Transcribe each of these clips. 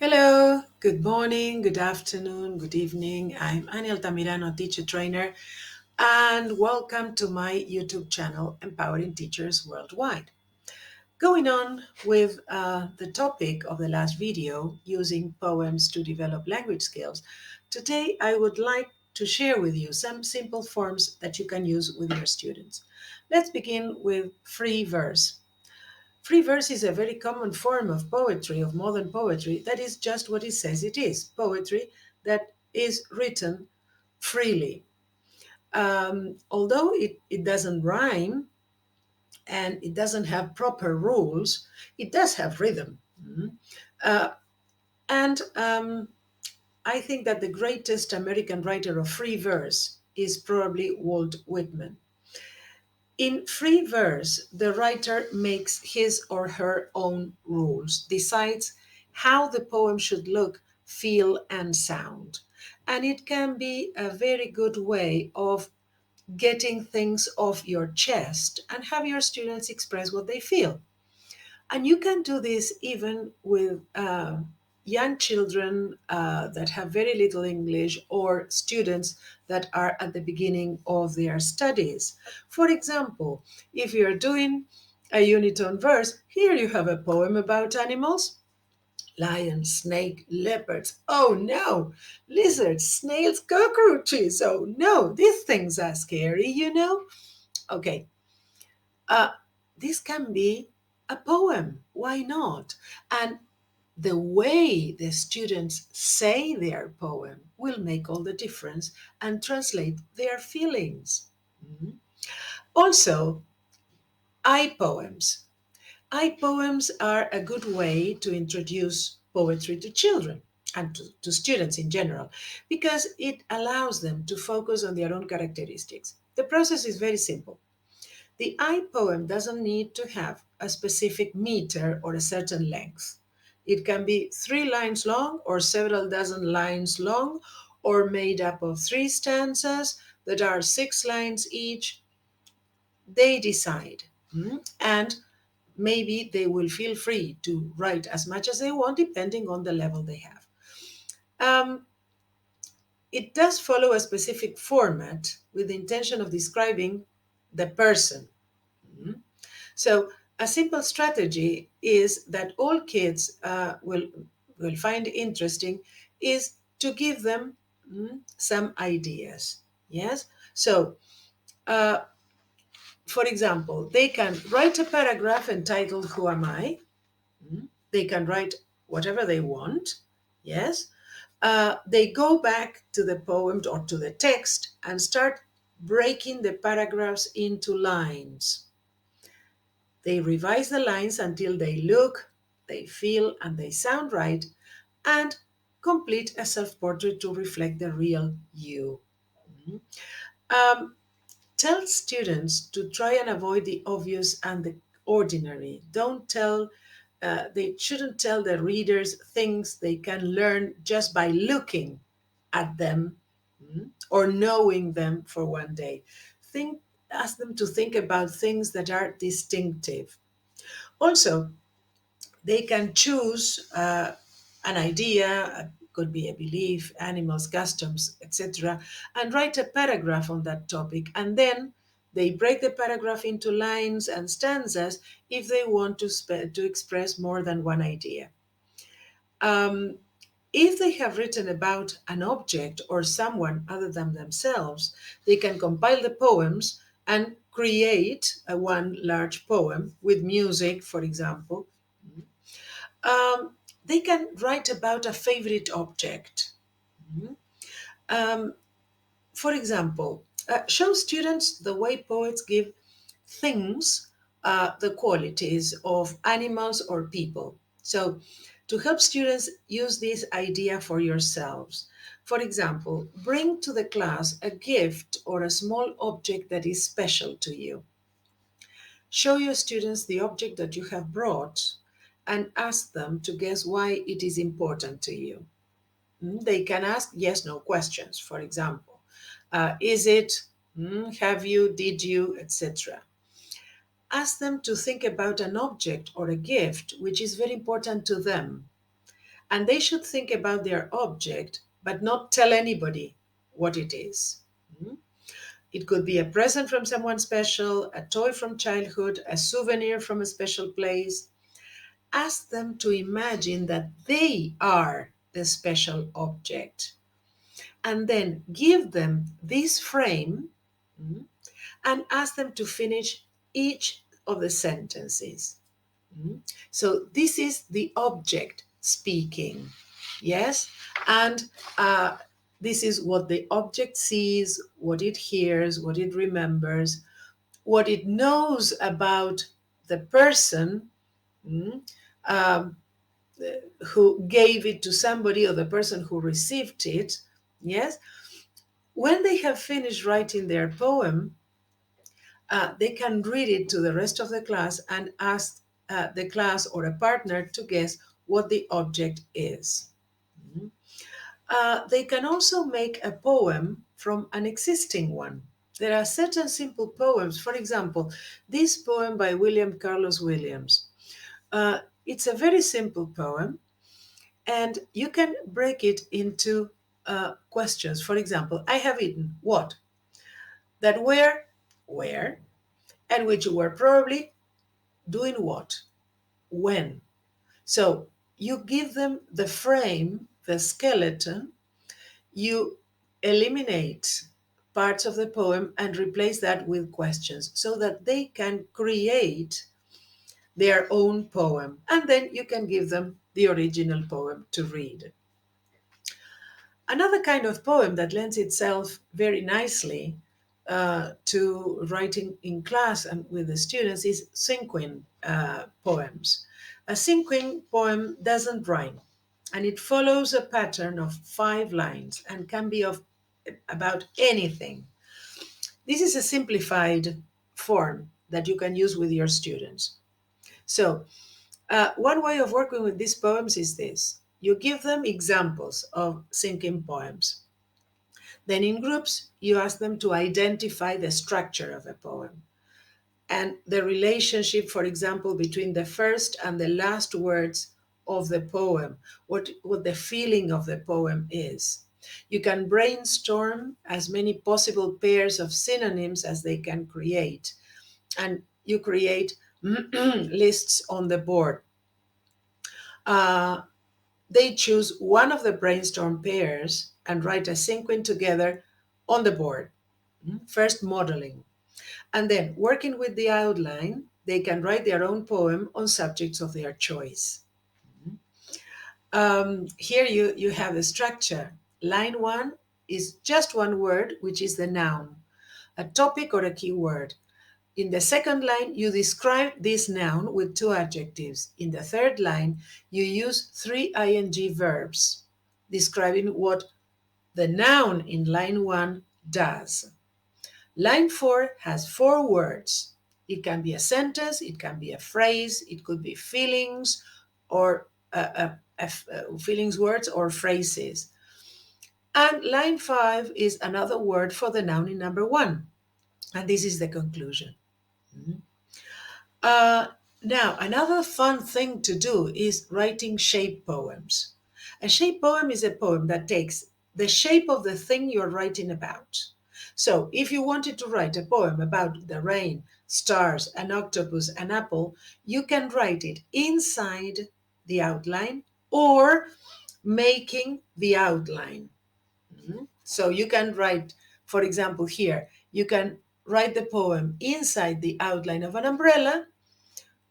Hello, good morning, good afternoon, good evening. I'm Annie Altamirano, teacher trainer, and welcome to my YouTube channel, Empowering Teachers Worldwide. Going on with the topic of the last video, using poems to develop language skills, today I would like to share with you some simple forms that you can use with your students. Let's begin with free verse. Free verse is a very common form of poetry, of modern poetry, that is just what it says it is poetry that is written freely. Although it doesn't rhyme and it doesn't have proper rules, it does have rhythm. Uh, and I think that the greatest American writer of free verse is probably Walt Whitman. In free verse, the writer makes his or her own rules, decides how the poem should look, feel, and sound. And it can be a very good way of getting things off your chest and have your students express what they feel. And you can do this even with young children that have very little English or students that are at the beginning of their studies. For example, if you're doing a unitone verse, here you have a poem about animals. Lion, snake, leopards. Oh no! Lizards, snails, cockroaches. Oh no! These things are scary, you know? Okay, uh, this can be a poem. Why not? And the way the students say their poem will make all the difference and translate their feelings. Mhm. Also, I poems. I poems are a good way to introduce poetry to children and to students in general because it allows them to focus on their own characteristics. The process is very simple. The I poem doesn't need to have a specific meter or a certain length. It can be 3 lines long or several dozen lines long or made up of 3 stanzas that are 6 lines each. They decide. And maybe they will feel free to write as much as they want depending on the level they have. Um, it does follow a specific format with the intention of describing the person. So a simple strategy is that all kids will find interesting is to give them some ideas. Yes. So, uh, for example, they can write a paragraph entitled "Who am I?" They can write whatever they want. Yes. They go back to the poem or to the text and start breaking the paragraphs into lines. They revise the lines until they look, they feel, and they sound right, and complete a self portrait to reflect the real you. Um, Tell students to try and avoid the obvious and the ordinary. Don't tell, they shouldn't tell the readers things they can learn just by looking at them or knowing them for one day. Ask them to think about things that are distinctive. Also, they can choose an idea, could be a belief, animals, customs, etc., and write a paragraph on that topic. And then they break the paragraph into lines and stanzas if they want to express more than one idea. Um, if they have written about an object or someone other than themselves, they can compile the poems and create one large poem with music, for example. They can write about a favorite object. Um, for example, show students the way poets give things the qualities of animals or people. So, to help students use this idea for yourselves, for example, bring to the class a gift or a small object that is special to you. Show your students the object that you have brought and ask them to guess why it is important to you. They can ask yes no questions, for example. Is it, have you, did you, etc. Ask them to think about an object or a gift which is very important to them And they should think about their object, but not tell anybody what it is. Mm. It could be a present from someone special, a toy from childhood, a souvenir from a special place. Ask them to imagine that they are the special object. And then give them this frame, mm, and ask them to finish each of the sentences. Mm. So this is the object speaking. Yes? And this is what the object sees, what it hears, what it remembers, what it knows about the person, mm, um, who gave it to somebody or the person who received it. Yes? When they have finished writing their poem, they can read it to the rest of the class and ask the class or a partner to guess what the object is. Mhm. They can also make a poem from an existing one. There are certain simple poems. For example, this poem by William Carlos Williams. It's a very simple poem, and you can break it into questions. For example, I have eaten what? That where, and which you were probably doing what? When? So you give them the frame, the skeleton, you eliminate parts of the poem and replace that with questions so that they can create their own poem. And then you can give them the original poem to read. Another kind of poem that lends itself very nicely to writing in class and with the students is Cinquaine poems. A Cinquaine poem doesn't rhyme, and it follows a pattern of 5 lines and can be of about anything. This is a simplified form that you can use with your students. So, one way of working with these poems is this: you give them examples of Cinquaine poems. Then, in groups, you ask them to identify the structure of a poem and the relationship, for example, between the first and the last words of the poem, what the feeling of the poem is. You can brainstorm as many possible pairs of synonyms as they can create, and you create lists on the board. They choose one of the brainstorm pairs and write a cinquain together on the board. First, modeling. And then, working with the outline, they can write their own poem on subjects of their choice. Here you have the structure. Line 1 is just one word, which is the noun, a topic or a keyword. In the second line, you describe this noun with 2 adjectives. In the third line, you use 3 ing verbs, describing what the noun in line 1 does. Line 4 has 4 words. It can be a sentence, it can be a phrase, it could be feelings or feelings words or phrases. And line 5 is another word for the noun in number 1. And this is the conclusion. Uh, Now, another fun thing to do is writing shape poems. A shape poem is a poem that takes the shape of the thing you're writing about. So, if you wanted to write a poem about the rain, stars, an octopus, an apple, you can write it inside the outline or making the outline. So, you can write, for example, here, you can write the poem inside the outline of an umbrella,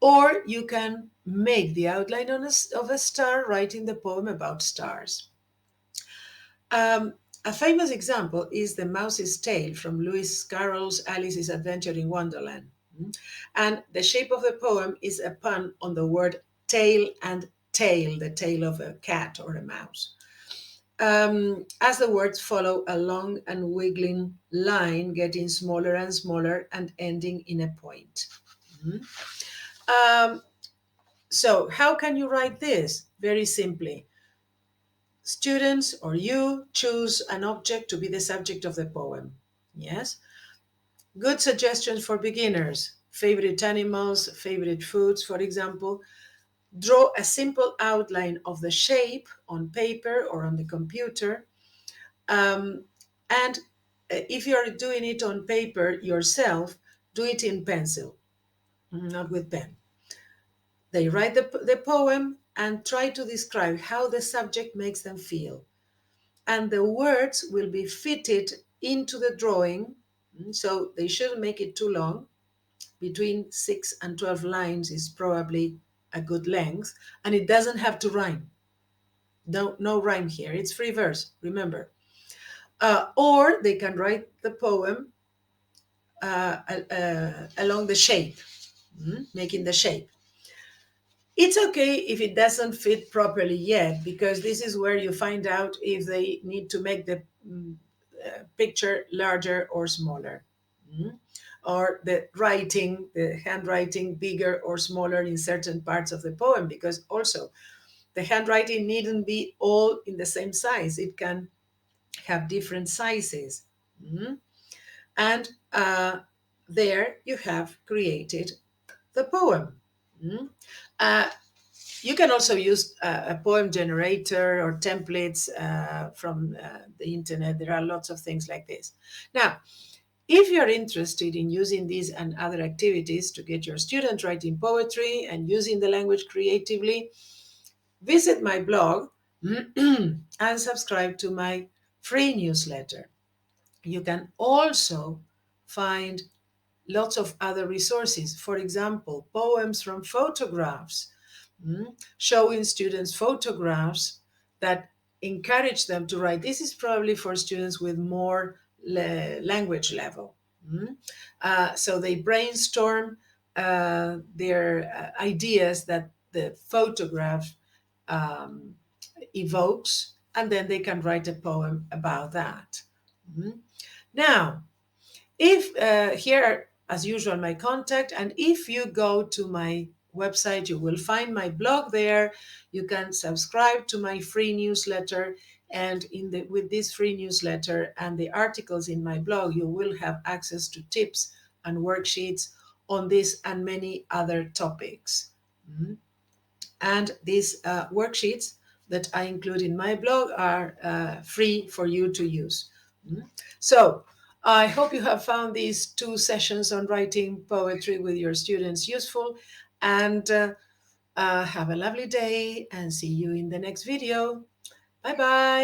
or you can make the outline of a star, writing the poem about stars. A famous example is The Mouse's Tale from Lewis Carroll's Alice's Adventure in Wonderland. And the shape of the poem is a pun on the word tail and tail, the tail of a cat or a mouse. As the words follow a long and wiggling line, getting smaller and smaller and ending in a point. So how can you write this? Very simply. Students or you choose an object to be the subject of the poem. Yes? Good suggestions for beginners. Favorite animals, favorite foods, for example. draw a simple outline of the shape on paper or on the computer. And if you're doing it on paper yourself, do it in pencil, not with pen. They write the poem and try to describe how the subject makes them feel. And the words will be fitted into the drawing. So they shouldn't make it too long. Between 6 and 12 lines is probably a good length. And it doesn't have to rhyme. No rhyme here. It's free verse, remember. Or they can write the poem along the shape, making the shape. It's okay if it doesn't fit properly yet, because this is where you find out if they need to make the picture larger or smaller, or the handwriting bigger or smaller in certain parts of the poem, because also the handwriting needn't be all in the same size. It can have different sizes. And there you have created the poem. Uh, you can also use a poem generator or templates from the internet. There are lots of things like this. Now, if you're interested in using these and other activities to get your students writing poetry and using the language creatively, visit my blog and subscribe to my free newsletter. You can also find lots of other resources. For example, poems from photographs, showing students photographs that encourage them to write. This is probably for students with more language level. So they brainstorm their ideas that the photograph evokes, and then they can write a poem about that. Now, if here, as usual, my contact, and if you go to my website, you will find my blog there. You can subscribe to my free newsletter, and with this free newsletter and the articles in my blog, you will have access to tips and worksheets on this and many other topics. And these worksheets that I include in my blog are free for you to use. So I hope you have found these 2 sessions on writing poetry with your students useful, and have a lovely day, and see you in the next video. Bye bye.